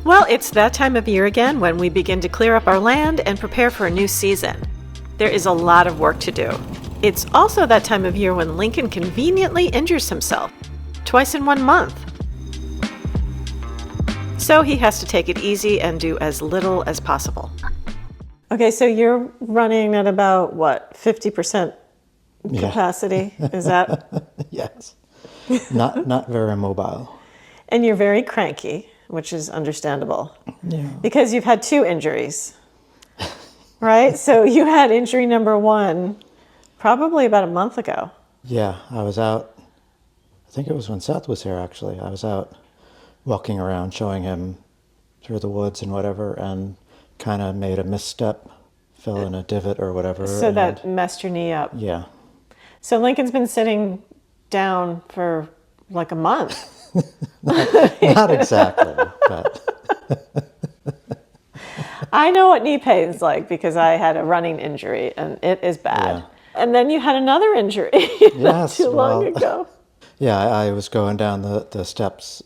Well, it's that time of year again when we begin to clear up our land and prepare for a new season. There is a lot of work to do. It's also that time of year when Lincoln conveniently injures himself, twice in 1 month. So he has to take it easy and do as little as possible. Okay, so you're running at about, what, 50% capacity? Yeah. Is that? Yes. Not very mobile. And you're very cranky, which is understandable. Yeah. Because you've had 2 injuries, right? So you had injury number 1 probably about a month ago. Yeah, I was out, I think it was when Seth was here actually. I was out walking around showing him through the woods and whatever, and kind of made a misstep, fell in a divot or whatever. So that messed your knee up. Yeah. So Lincoln's been sitting down for like a month. Not exactly, but... I know what knee pain's like because I had a running injury and it is bad. Yeah. And then you had another injury not too long ago. Yeah, I was going down the steps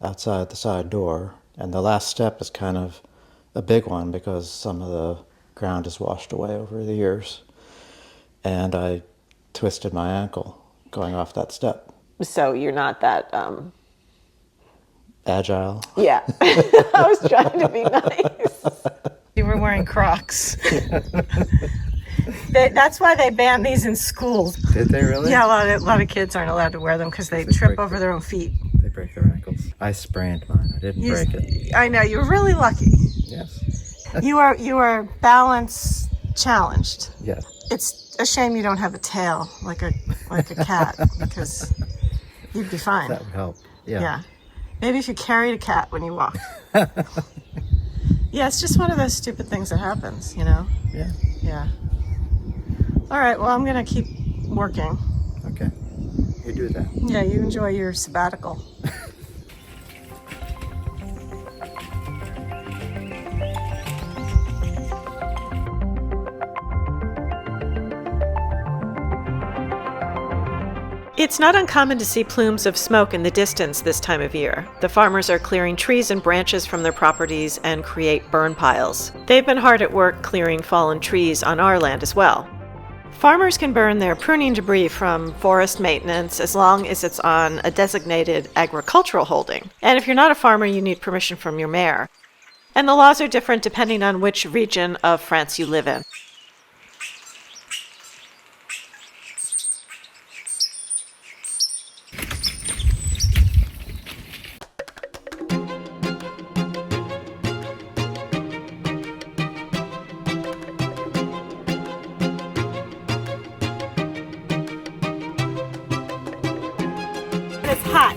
outside the side door, and the last step is kind of a big one because some of the ground is washed away over the years. And I twisted my ankle going off that step. So you're not that... Agile. Yeah, I was trying to be nice. You were wearing Crocs. That's why they banned these in schools. Did they really? Yeah, a lot of kids aren't allowed to wear them because they trip over their own feet. They break their ankles. I sprained mine. I didn't break it. I know, you were really lucky. Yes. You are balance challenged. Yes. It's a shame you don't have a tail like a cat because you'd be fine. That would help. Yeah. Yeah. Maybe if you carried a cat when you walk. Yeah, it's just one of those stupid things that happens, you know? Yeah. Yeah. All right, well, I'm going to keep working. Okay. You do that. Yeah, you enjoy your sabbatical. It's not uncommon to see plumes of smoke in the distance this time of year. The farmers are clearing trees and branches from their properties and create burn piles. They've been hard at work clearing fallen trees on our land as well. Farmers can burn their pruning debris from forest maintenance as long as it's on a designated agricultural holding. And if you're not a farmer, you need permission from your mayor. And the laws are different depending on which region of France you live in. It's hot.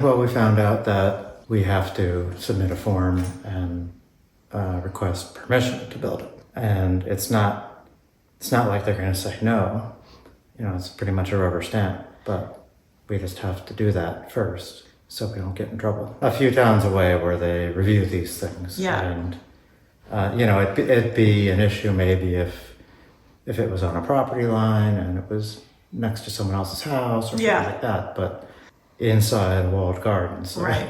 Well, we found out that we have to submit a form and request permission to build it. And it's not like they're going to say no. You know, it's pretty much a rubber stamp, but we just have to do that first so we don't get in trouble. A few towns away where they review these things. Yeah. And, you know, it'd be an issue maybe if it was on a property line and it was next to someone else's house or something like that. But inside walled gardens. Right.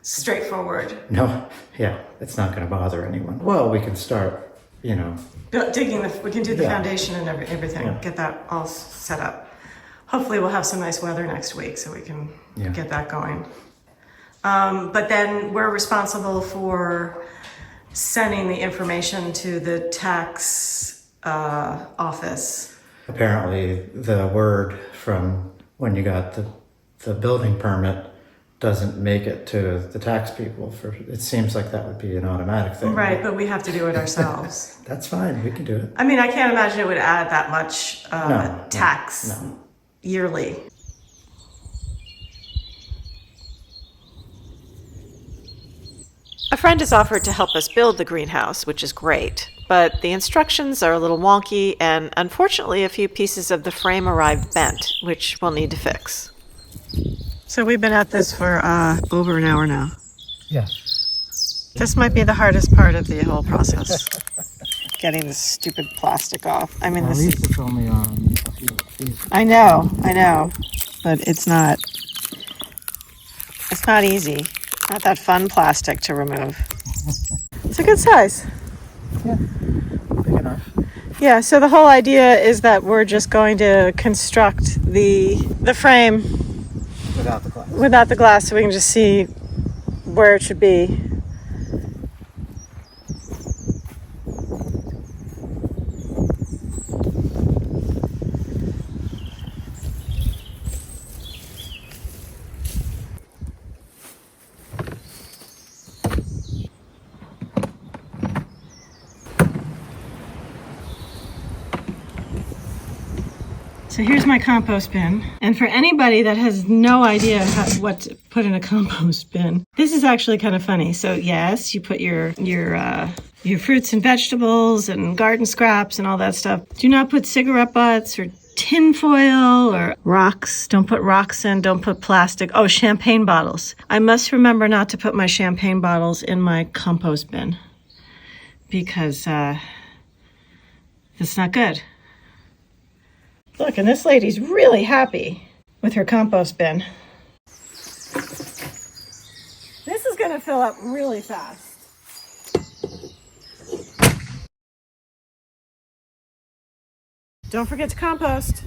Straightforward. No, yeah, it's not going to bother anyone. Well, we can start, you know. Digging, we can do the foundation and everything, get that all set up. Hopefully we'll have some nice weather next week so we can get that going. But then we're responsible for sending the information to the tax office. Apparently The word from when you got the building permit doesn't make it to the tax people. It seems like that would be an automatic thing. Right, but we have to do it ourselves. That's fine, we can do it. I mean, I can't imagine it would add that much tax No. yearly. friend has offered to help us build the greenhouse, which is great, but the instructions are a little wonky, and unfortunately a few pieces of the frame arrived bent, which we'll need to fix. So we've been at this for over an hour now. Yeah. This might be the hardest part of the whole process. Getting this stupid plastic off. I mean, At this least it's only on a few pieces. I know, but it's not easy. Not that fun plastic to remove. It's a good size. Yeah, big enough. Yeah, so the whole idea is that we're just going to construct the frame without the glass so we can just see where it should be. So here's my compost bin. And for anybody that has no idea what to put in a compost bin, this is actually kind of funny. So yes, you put your fruits and vegetables and garden scraps and all that stuff. Do not put cigarette butts or tin foil or rocks. Don't put rocks in. Don't put plastic. Oh, champagne bottles. I must remember not to put my champagne bottles in my compost bin because that's not good. Look, and this lady's really happy with her compost bin. This is going to fill up really fast. Don't forget to compost.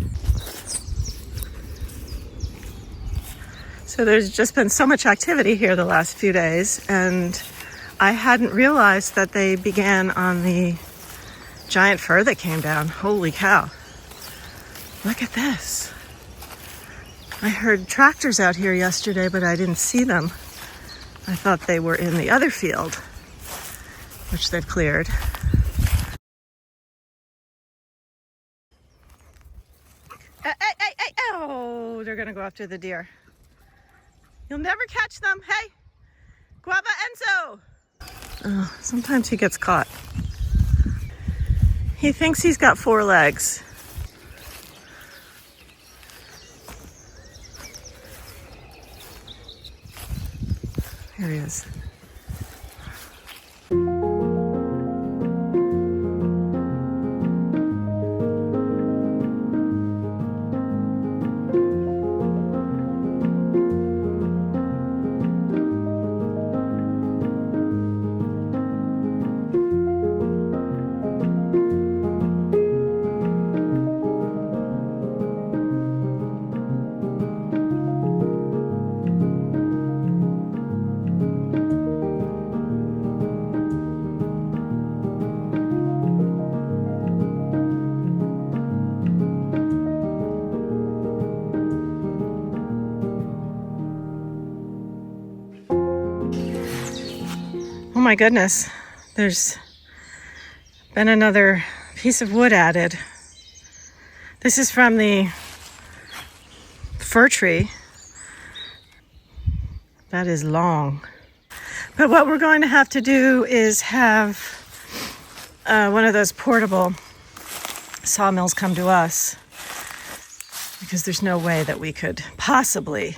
So there's just been so much activity here the last few days, and I hadn't realized that they began on the giant fir that came down. Holy cow. Look at this. I heard tractors out here yesterday, but I didn't see them. I thought they were in the other field, which they've cleared. Oh, they're gonna go after the deer. You'll never catch them. Hey, Guava Enzo. Oh, sometimes he gets caught. He thinks he's got 4 legs. Here he is. Oh my goodness, there's been another piece of wood added. This is from the fir tree. That is long. But what we're going to have to do is have one of those portable sawmills come to us, because there's no way that we could possibly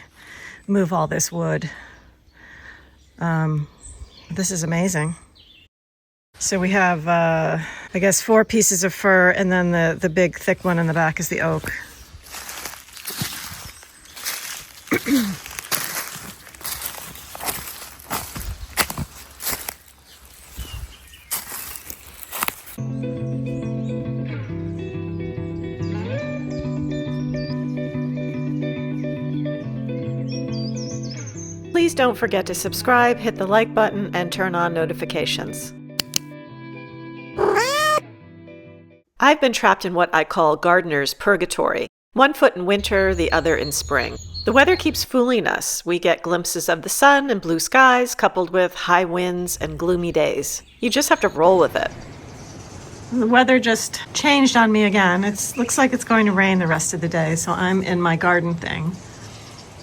move all this wood. This is amazing. So we have, I guess, 4 pieces of fir, and then the big thick one in the back is the oak. Please don't forget to subscribe, hit the like button, and turn on notifications. I've been trapped in what I call gardener's purgatory. One foot in winter, the other in spring. The weather keeps fooling us. We get glimpses of the sun and blue skies, coupled with high winds and gloomy days. You just have to roll with it. The weather just changed on me again. It looks like it's going to rain the rest of the day, so I'm in my garden thing.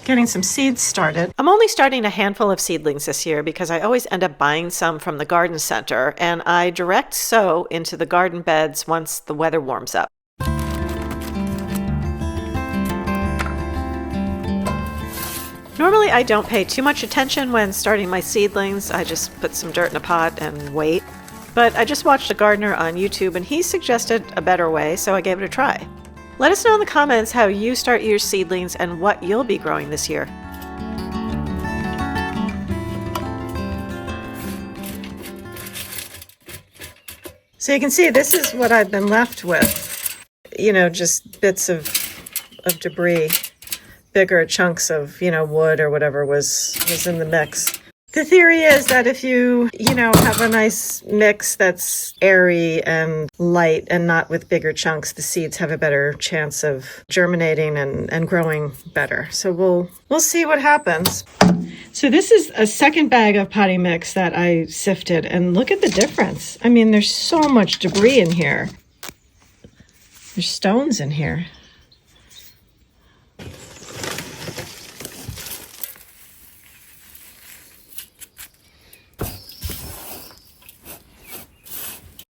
getting some seeds started. I'm only starting a handful of seedlings this year because I always end up buying some from the garden center, and I direct sow into the garden beds once the weather warms up. Normally I don't pay too much attention when starting my seedlings. I just put some dirt in a pot and wait. But I just watched a gardener on YouTube and he suggested a better way, so I gave it a try. Let us know in the comments how you start your seedlings and what you'll be growing this year. So you can see this is what I've been left with. You know, just bits of debris, bigger chunks of, wood or whatever was in the mix. The theory is that if you have a nice mix that's airy and light and not with bigger chunks, the seeds have a better chance of germinating and growing better. So we'll see what happens. So this is a second bag of potting mix that I sifted, and look at the difference. I mean, there's so much debris in here. There's stones in here.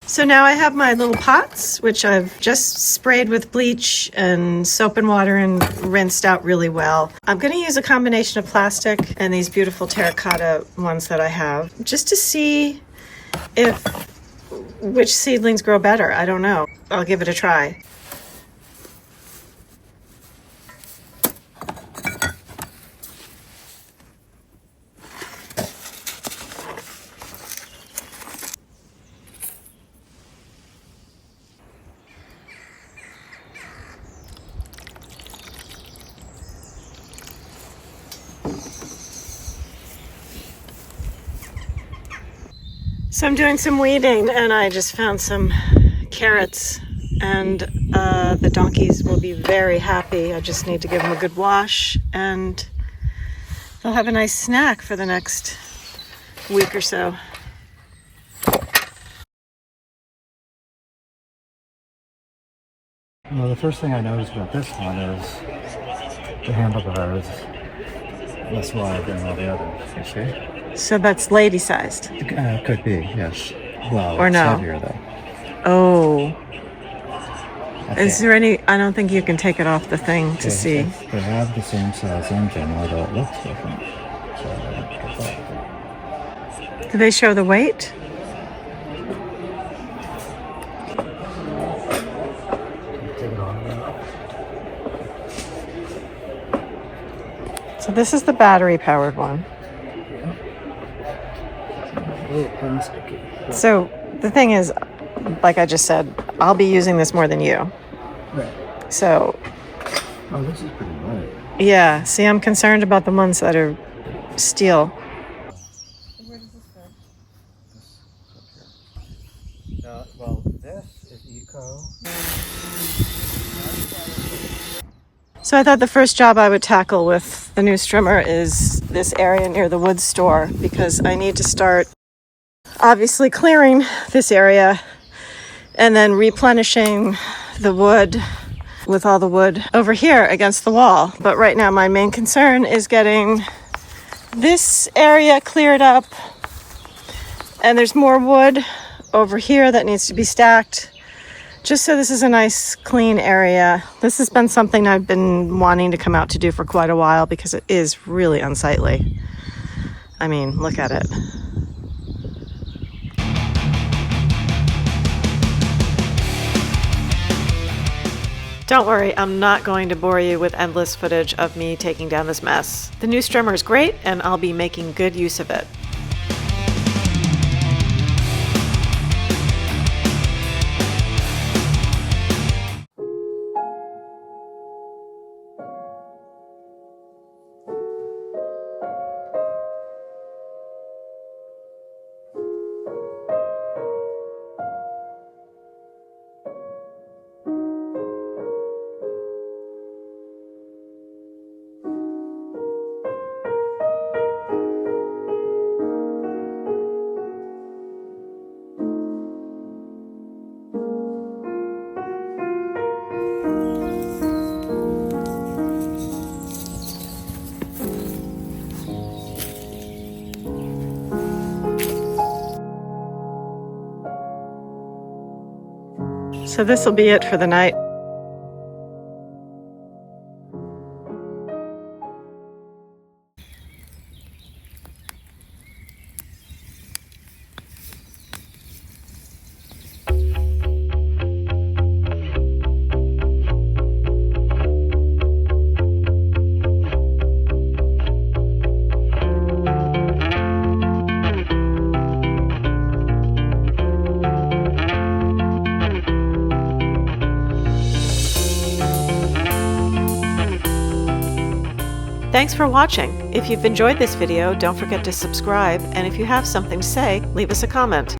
So now I have my little pots, which I've just sprayed with bleach and soap and water and rinsed out really well. I'm going to use a combination of plastic and these beautiful terracotta ones that I have, just to see which seedlings grow better. I don't know. I'll give it a try. So I'm doing some weeding and I just found some carrots, and the donkeys will be very happy. I just need to give them a good wash and they'll have a nice snack for the next week or so. Well, the first thing I noticed about this one is the handlebar is less wide than all the others, you see? So that's lady sized. Could be, yes. Well, or it's no? heavier though. Oh. Is there any? I don't think you can take it off the thing to see. They have the same size engine, although it looks different. So, do they show the weight? So this is the battery powered one. So the thing is, like I just said, I'll be using this more than you. Right. So. Oh, this is pretty light. Yeah. See, I'm concerned about the ones that are steel. Where does this go? Well, this is eco. So I thought the first job I would tackle with the new strimmer is this area near the wood store, because I need to start obviously clearing this area and then replenishing the wood with all the wood over here against the wall. But right now my main concern is getting this area cleared up, and there's more wood over here that needs to be stacked, just so this is a nice clean area. This has been something I've been wanting to come out to do for quite a while because it is really unsightly. I mean, look at it. Don't worry, I'm not going to bore you with endless footage of me taking down this mess. The new strimmer is great, and I'll be making good use of it. So this will be it for the night. Thanks for watching. If you've enjoyed this video, don't forget to subscribe, and if you have something to say, leave us a comment.